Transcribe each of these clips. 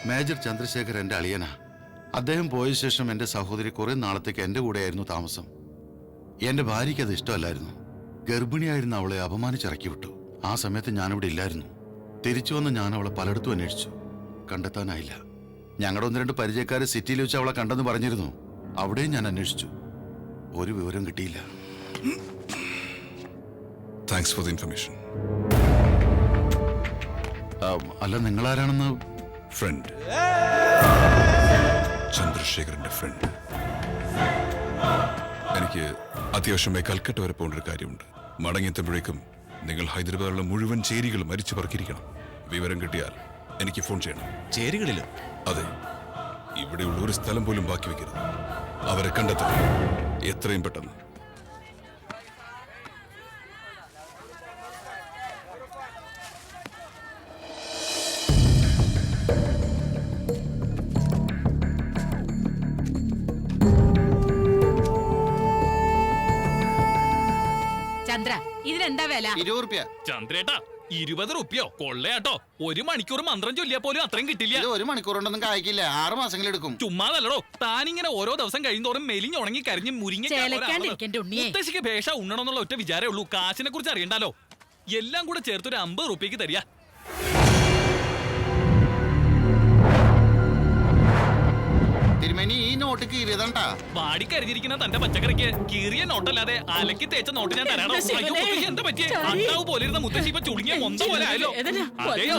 Major Chandrasekhar എൻ്റെ അളിയനാ. അദ്ദേഹം പോയ ശേഷം എൻ്റെ സഹോദരി കുറെ നാളത്തേക്ക് എൻ്റെ കൂടെയായിരുന്നു താമസം. എൻ്റെ ഭാര്യയ്ക്ക് അത് ഇഷ്ടമല്ലായിരുന്നു. ഗർഭിണിയായിരുന്ന അവളെ അപമാനിച്ചിറക്കി വിട്ടു. ആ സമയത്ത് ഞാനിവിടെ ഇല്ലായിരുന്നു. തിരിച്ചു വന്ന് ഞാൻ അവളെ പലയിടത്തും അന്വേഷിച്ചു, കണ്ടെത്താനായില്ല. ഞങ്ങളുടെ 1-2 പരിചയക്കാർ സിറ്റിയിൽ വെച്ച് അവളെ കണ്ടെന്ന് പറഞ്ഞിരുന്നു. അവിടെയും ഞാൻ അന്വേഷിച്ചു, ഒരു വിവരം കിട്ടിയില്ല. Thanks for the information. അല്ല, നിങ്ങളാരാണെന്ന്? ഫ്രണ്ട്, ചന്ദ്രശേഖരന്റെ ഫ്രണ്ട്. എനിക്ക് അത്യാവശ്യമായി കൽക്കട്ട വരെ പോകേണ്ട ഒരു കാര്യമുണ്ട്. മടങ്ങിയെത്തുമ്പോഴേക്കും നിങ്ങൾ ഹൈദരാബാദിലുള്ള മുഴുവൻ ചേരികളും മരിച്ചു പറക്കിയിരിക്കണം. വിവരം കിട്ടിയാൽ എനിക്ക് ഫോൺ ചെയ്യണം. ചേരികളിലും? അതെ, ഇവിടെയുള്ള ഒരു സ്ഥലം പോലും ബാക്കി വെക്കരുത്. അവരെ കണ്ടെത്തണം, എത്രയും പെട്ടെന്ന്. ചന്ദ്ര, ഇതിനെന്താ വില? 20 രൂപ. ചന്ദ്രേട്ടാ, 20 രൂപയോ? കൊള്ളയാട്ടോ. 1 മണിക്കൂർ മന്ത്രം ചൊല്ലിയാ പോലും അത്രയും കിട്ടില്ല. ഇത് 1 മണിക്കൂർ കൊണ്ടൊന്നും കായ്ക്കില്ല, 6 മാസങ്ങളെടുക്കും. ചുമ്മാതല്ലടോ, താനിങ്ങനെ ഓരോ ദിവസം കഴിയുന്നോറും മെലിഞ്ഞുണങ്ങി കരിഞ്ഞ് മുത്തശ്ശിക്ക് ഭേഷ ഉണ്ണണമെന്നുള്ള ഒറ്റ വിചാരേ ഉള്ളൂ. കാശിനെ കുറിച്ച് അറിയണ്ടാലോ. എല്ലാം കൂടെ ചേർത്തൊരു 50 രൂപയ്ക്ക് തരിക. തിരുമേനി, ഈ നോട്ട് കീറിയതാണ്ടാ. വാടിക്കരിഞ്ഞിരിക്കുന്ന തന്റെ പച്ചക്കറിക്ക് കീറിയ നോട്ടല്ലാതെ അലക്കി തേച്ച നോട്ട് ഞാൻ തരാണോ? അയ്യോ, മുത്തശ്ശി എന്താ പറ്റിയേ? അണ്ടാവ് പോലിരുന്ന മുത്തശ്ശി ഇപ്പൊ ചുളുങ്ങിയ മൊന്ത പോലെ ആയല്ലോ. അതെയോ,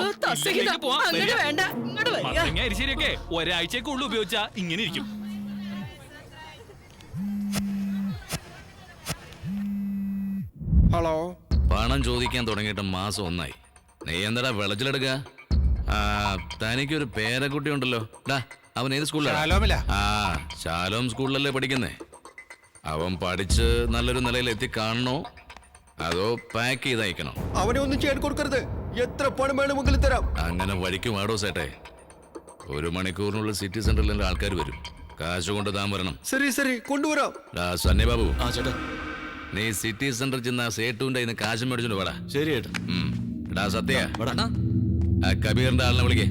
മത്തങ്ങ അരിശരിയൊക്കെ ഒരാഴ്ചക്കുള്ളിൽ ഉപയോഗിച്ചാ ഇങ്ങനെ ഇരിക്കും. ഹലോ. പണം ചോദിക്കാൻ തുടങ്ങിയിട്ട് മാസം 1 ആയി. നീ എന്താടാ വിളച്ചിലെടുക്ക? തനിക്കൊരു പേരക്കുട്ടി ഉണ്ടല്ലോ. അവൻ ഏത് സ്കൂളിലാണ്? ശാലോം സ്കൂളിലല്ലേ പഠിക്കുന്നേ? അവൻ പഠിച്ച് നല്ലൊരു നിലയിൽ എത്തി കാണണോ അതോ പാക്ക് ചെയ്ത് അയക്കണോ? അവനെ ഒന്നും ചെയ്യാൻ കൊടുക്കരുത്. എത്ര പണം വേണമെങ്കിലും തരാം. അങ്ങനെ വഴിക്ക് വാടോ സേട്ടെ. 1 മണിക്കൂറിനുള്ളിൽ സിറ്റി സെന്ററിൽ ആൾക്കാർ വരും. കാശ് കൊണ്ട് താൻ വരണം. ശരി, കൊണ്ടുവരാം. സണ്ണി ബാബു, ചേട്ടാ, നീ സിറ്റി സെന്ററിൽ ചെന്ന സേട്ടുവിന്റെ ഇന്ന് കാശ് മേടിച്ചോണ്ട് വേടാ. ശരി ഏട്ടാ. സത്യ, കബീറിന്റെ ആളിനെ വിളിക്കേ.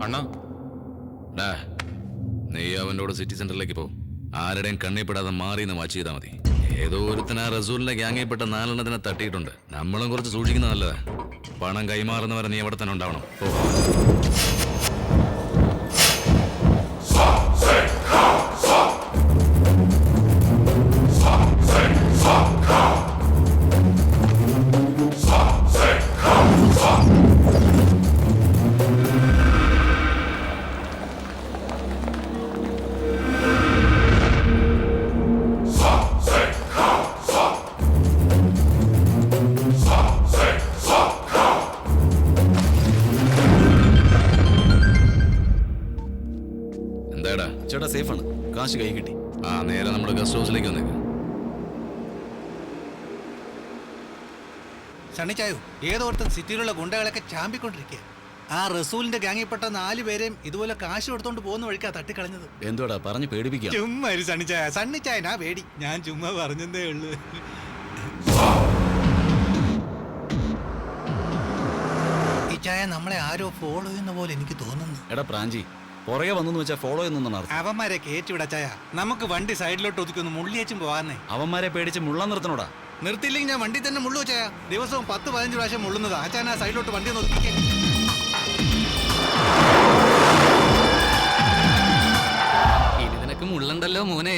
അണ്ണാ, നീ അവൻ്റെ കൂടെ സിറ്റി സെന്ററിലേക്ക് പോ. ആരുടെയും കണ്ണിപ്പെടാതെ മാറിയെന്ന് വാച്ച് ചെയ്താൽ മതി. ഏതോ ഒരുത്തിന് ആ റസൂലിന്റെ ഗ്യാങ്ങിൽപ്പെട്ട 4 തട്ടിയിട്ടുണ്ട്. നമ്മളും കുറച്ച് സൂക്ഷിക്കുന്ന നല്ലതാ. പണം കൈമാറുന്നവരെ നീ അവിടെ തന്നെ ഉണ്ടാവണം. ചേട്ടാ, സേഫാണ്. കാശ് കൈ കിട്ടി. നേരെ നമ്മുടെ ഗസ്റ്റ് ഹൗസിലേക്ക് വന്നേക്ക്. സണ്ണിച്ചായോ, ഏതോർത്തും സിറ്റിയിലുള്ള ഗുണ്ടകളൊക്കെ ചാമ്പിക്കൊണ്ടിരിക്കുക. ആ റസൂലിന്റെ ഗ്യാങ്ങിൽപ്പെട്ട 4 പേരെയും ഇതുപോലെ കാശ് കൊടുത്തോണ്ട് പോകുന്ന വഴിക്കാ തട്ടിക്കളഞ്ഞത്. എന്തുവാടാ പറഞ്ഞു പേടിപ്പിക്കാം? ചുമ്മാ ഒരു സണ്ണിച്ചായനാ പേടി. ഞാൻ ചുമ്മാ പറഞ്ഞതേ ഉള്ളൂ. ഈ ചായ നമ്മളെ ആരോ ഫോളോ ചെയ്യുന്ന പോലെ എനിക്ക് തോന്നുന്നു. എടാ പ്രാഞ്ചി, പുറകെ വന്നു വെച്ചാൽ ഫോളോ ചെയ്യുന്ന അർത്ഥം. അവന്മാരെ കയറ്റിവിടാ ചായ. നമുക്ക് വണ്ടി സൈഡിലോട്ട് ഒതുക്കി ഒന്ന് മുള്ളിയേച്ചും പോവാന്നേ. അവന്മാരെ പേടിച്ച് മുള്ള നിർത്തണോടാ. നിർത്തിയില്ലെങ്കിൽ ഞാൻ വണ്ടി തന്നെ മുള്ളു ചായ. ദിവസവും 10-15 പ്രാവശ്യം മുള്ളുന്നത്. ആ ചായ സൈഡിലോട്ട് വണ്ടി ഒന്ന് ഒതുക്കിക്കേ. നിനക്ക് മുള്ളണ്ടല്ലോ മോനെ.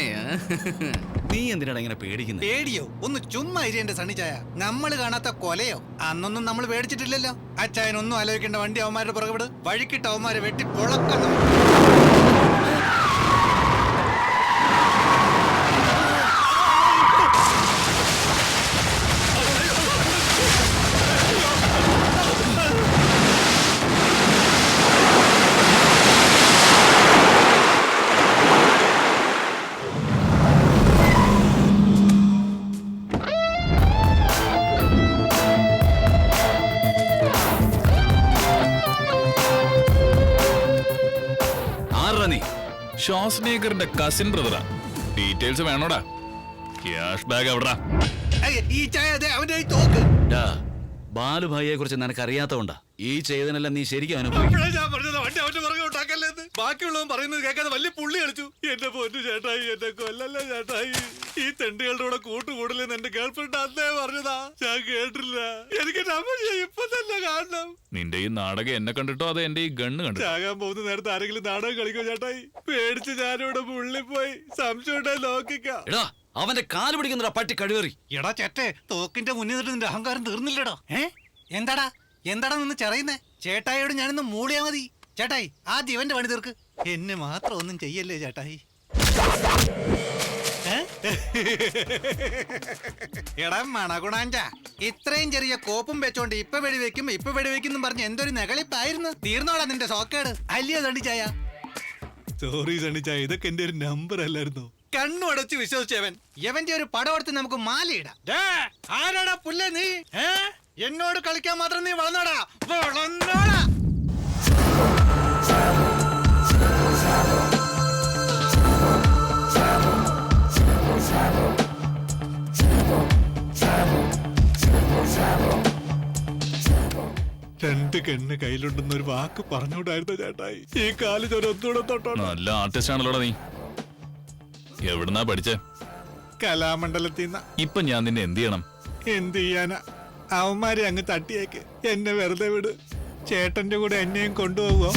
നീ എന്തിനാണ് ഇങ്ങനെ പേടിക്കുന്നത്? പേടിയോ? ഒന്ന് ചുമ്മാ ഇരിയന്റെ സണ്ണിച്ചായ. നമ്മള് കാണാത്ത കൊലയോ? അന്നൊന്നും നമ്മൾ പേടിച്ചിട്ടില്ലല്ലോ. അച്ചായനൊന്നും ആലോചിക്കേണ്ട, വണ്ടി അവന്മാരുടെ പുറകെവിട്. വഴിക്കിട്ട് അവന്മാരെ വെട്ടി പൊളക്കണം. ഷോസ്നേഗറിന്റെ കസിൻ ബ്രദറാ. ഡീറ്റെയിൽസ് വേണോടാ? ക്യാഷ് ബാഗ് എവിടാ? ഈ ചായ അവന്റെ തോക്ക്. ബാലുഭായിയെ കുറിച്ച് നിനക്ക് അറിയാത്തതുകൊണ്ടാ ഈ ചെയ്തതിനെല്ലാം നീ ശരിക്കും അനുഭവിക്കും. ഇപ്പഴേ ഞാൻ പറഞ്ഞത് വണ്ടി അവന്റെ പുറകെ ഉണ്ടാക്കല്ലേന്ന്. ബാക്കിയുള്ളവൻ പറയുന്നത് കേൾക്കാതെ വലിയ പുള്ളി കളിച്ചു. എന്റെ പൊന്നു ചേട്ടായി, എന്നെ കൊല്ലല്ല ചേട്ടായി. ഈ തെണ്ടുകളുടെ കൂടെ കൂട്ടുകൂടലെന്ന് എന്റെ ഗേൾഫ്രണ്ട് അന്നേ പറഞ്ഞതാ. ഞാൻ കേട്ടില്ല. എനിക്ക് ഇപ്പൊ തന്നെ കാണണം. നിന്റെ ഈ നാടകം എന്നെ കണ്ടിട്ടോ അതെ എന്റെ ഈ ഗണ്ണ് കണ്ടു? ചാകാൻ പോകുന്ന നേരത്തെ ആരെങ്കിലും നാടകം കളിക്കോ ചേട്ടായി? പേടിച്ച് ഞാനിവിടെ പുള്ളിപ്പോയി. സംശയം ഉണ്ടായി നോക്കിക്കാം. എടാ അവന്റെ കാല് പിടിക്കുന്നടാ പട്ടി കഴിവേറി. എടാ ചേട്ടേ, തോക്കിന്റെ മുന്നിൽ നിന്നിട്ട് നിന്റെ അഹങ്കാരം തീർന്നില്ലടോ. എന്താടാ എന്താടാ നിന്ന് ചെറിയുന്നേ? ചേട്ടായിയോട് ഞാനിന്ന് മൂളിയാ മതി. ചേട്ടായി ആദ്യം ഇവന്റെ പണി തീർക്ക്. എന്നെ മാത്രം ഒന്നും ചെയ്യല്ലേ ചേട്ടായി. എടാ മണഗുണാഞ്ച, ഇത്രയും ചെറിയ കോപ്പും വെച്ചോണ്ട് ഇപ്പൊ വെടിവെക്കും പറഞ്ഞ് എന്തൊരു നെകളിപ്പായിരുന്നു. തീർന്നോടാ നിന്റെ സോക്കേട്. അല്ലയോ സണ്ണിച്ചായ? സോറി സണ്ണിച്ചായ, ഇതൊക്കെ എന്റെ ഒരു നമ്പർ അല്ലായിരുന്നു. കണ്ണു അടച്ച് വിശ്വസിച്ചവൻ. എവന്റെ ഒരു പടം എടുത്ത് നമുക്ക് മാലയിടാം. ആരാടാ പുല്ലേ നീ? എന്നോട് കളിക്കാൻ മാത്രം നീ വളർന്നോടാ. വളർന്നോടാ. രണ്ട് കണ്ണ് കയ്യിലുണ്ടെന്നൊരു വാക്ക് പറഞ്ഞുകൂടായിരുന്നു ചേട്ടായി. ഈ കാല് ചൊരൊന്നുകൂടെ തൊട്ടോ. നല്ല ആർട്ടിസ്റ്റ് ആണല്ലോടാ നീ. എവിടുന്നാ പഠിച്ചേ? കലാമണ്ഡലത്തിൽ. ഇപ്പൊ ഞാൻ നിന്നെ എന്ത് ചെയ്യണം? എന്ത് ചെയ്യാനാ? അവന്മാരെ അങ്ങ് തട്ടിയേക്ക്. എന്നെ വെറുതെ വിട്. ചേട്ടന്റെ കൂടെ എന്നെയും കൊണ്ടുപോകുമോ?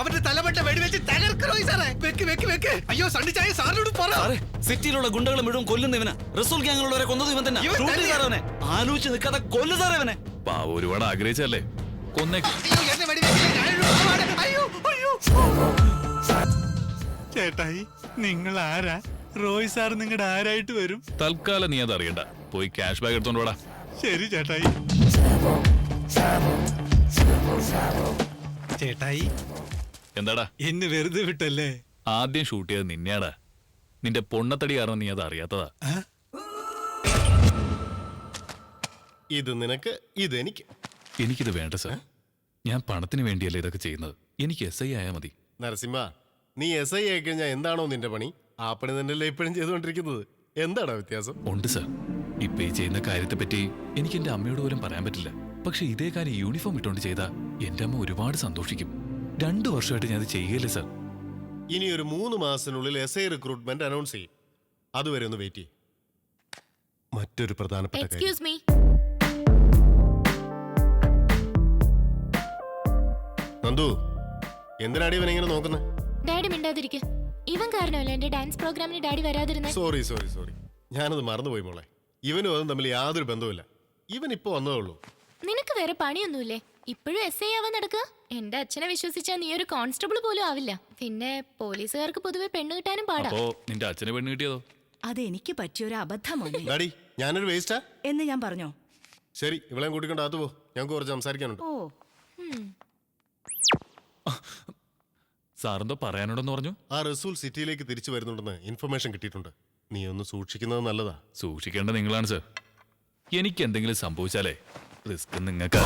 അവന്റെ തലപെട്ട വെടിവെച്ച് തകർക്ക്. റോയ് സാറേ, വെക്ക് വെക്ക് വെക്ക്. അയ്യോ സണ്ണിച്ചായ സാറിനോട് പറ. സിറ്റിയിലുള്ള ഗുണ്ടകളെ മുഴുവൻ കൊല്ലുന്ന ഇവനാ. റസൂൽ ഗ്യാങ്ങുള്ളവരെ കൊന്നത് ഇവൻ തന്നെ. ആലോചിച്ച് നിൽക്കാതെ കൊല്ലു സാറേ ഇവനെ. പാവ ഒരുപാട് ആഗ്രഹിച്ചല്ലേ കൊന്നേക്ക്. ചേട്ടായി നിങ്ങൾ ആരാ? റോയ് സാർ നിങ്ങളുടെ ആരായിട്ട് വരും? തൽക്കാലം നീ അത് അറിയണ്ട. പോയി ക്യാഷ് ബാഗ് എടുത്തോണ്ട് വാടാ. ശരി ചേട്ടായി. ചേട്ടായി എന്താടാ? എന്നെ വെറുതെ വിട്ടല്ലേ? ആദ്യം ഷൂട്ട് ചെയ്ത് നിന്നെയാടാ. നിന്റെ പൊണ്ണത്തടി കാരണം നീ അത് അറിയാത്തതാ. ഇത് നിനക്ക്, ഇതെനിക്ക്. എനിക്കിത് വേണ്ട സാർ. ഞാൻ പണത്തിന് വേണ്ടിയല്ലേ ഇതൊക്കെ ചെയ്യുന്നത്. എനിക്ക് SI ആയാ മതി. നരസിംഹ, നീ SI ആയി കഴിഞ്ഞാൽ എന്താണോ നിന്റെ പണി, ആ പണി തന്നെയല്ലേ ഇപ്പോഴും ചെയ്തുകൊണ്ടിരിക്കുന്നത്. എന്താടാ വ്യത്യാസം? ഉണ്ട് സാർ. ഇപ്പൊ ഈ ചെയ്യുന്ന കാര്യത്തെ പറ്റി എനിക്ക് എന്റെ അമ്മയോട് പോലും പറയാൻ പറ്റില്ല. പക്ഷെ ഇതേ കാര്യം യൂണിഫോം ഇട്ടുകൊണ്ട് ചെയ്താ എന്റെ അമ്മ ഒരുപാട് സന്തോഷിക്കും. 2 വർഷമായിട്ട് ഞാൻ അത് ചെയ്യല്ലേ സാർ. ഇനി ഒരു 3 മാസത്തിനുള്ളിൽ SI റിക്രൂട്ട്മെന്റ് അനൗൺസ് ചെയ്യും. അതുവരെ ഒന്ന് വെയിറ്റ് ചെയ്യും. മറ്റൊരു പ്രധാനപ്പെട്ട കാര്യം. നന്ദു, എന്തിനാടി ഇവൻ ഇങ്ങനെ നോക്കുന്നത്? ഡാഡി മിണ്ടാതിരിക്ക. ഇവൻ കാരണമല്ല എന്റെ ഡാൻസ് പ്രോഗ്രാമിന് ഡാഡി വരാതിരുന്നേ. സോറി ഞാനത് മറന്നുപോയി മോളെ. ഇവനും അതും തമ്മിൽ യാതൊരു ബന്ധവുമില്ല. ഇവൻ ഇപ്പൊ വന്നതേ ഉള്ളൂ. നിനക്ക് വേറെ പണിയൊന്നുമില്ലേ? ഇപ്പോഴും SI ആവാൻ നടക്കുക? എന്റെ അച്ഛനെ വിശ്വസിച്ചാ നീ ഒരു കോൺസ്റ്റബിൾ പോലും ആവില്ല. പിന്നെ പോലീസുകാർക്ക് പൊതുവെ പെണ്ണ് കിട്ടാനും പാടാ. അപ്പോ നിന്റെ അച്ഛന് പെണ്ണ് കിട്ടിയതോ? അതെനിക്ക് പറ്റിയൊരു അബദ്ധമാണ് ഡാഡി, ഞാനൊരു വേസ്റ്റാ എന്ന് ഞാൻ പറഞ്ഞോ? ശരി, ഇവളെ കൂട്ടിക്കൊണ്ട് അകത്ത് പോ. ഞങ്ങൾക്ക് കുറച്ച് സംസാരിക്കാനുണ്ട്. ഓ, സാറെന്തോ പറയാനുണ്ടെന്ന് പറഞ്ഞു. ആ റസൂൽ സിറ്റിയിലേക്ക് തിരിച്ചു വരുന്നുണ്ടെന്ന് ഇൻഫർമേഷൻ കിട്ടിയിട്ടുണ്ട്. നീ ഒന്ന് സൂക്ഷിക്കുന്നത് നല്ലതാ. സൂക്ഷിക്കേണ്ട നിങ്ങളാണ് സാർ. എനിക്ക് എന്തെങ്കിലും സംഭവിച്ചാലേ റിസ്ക് നിങ്ങൾക്ക്.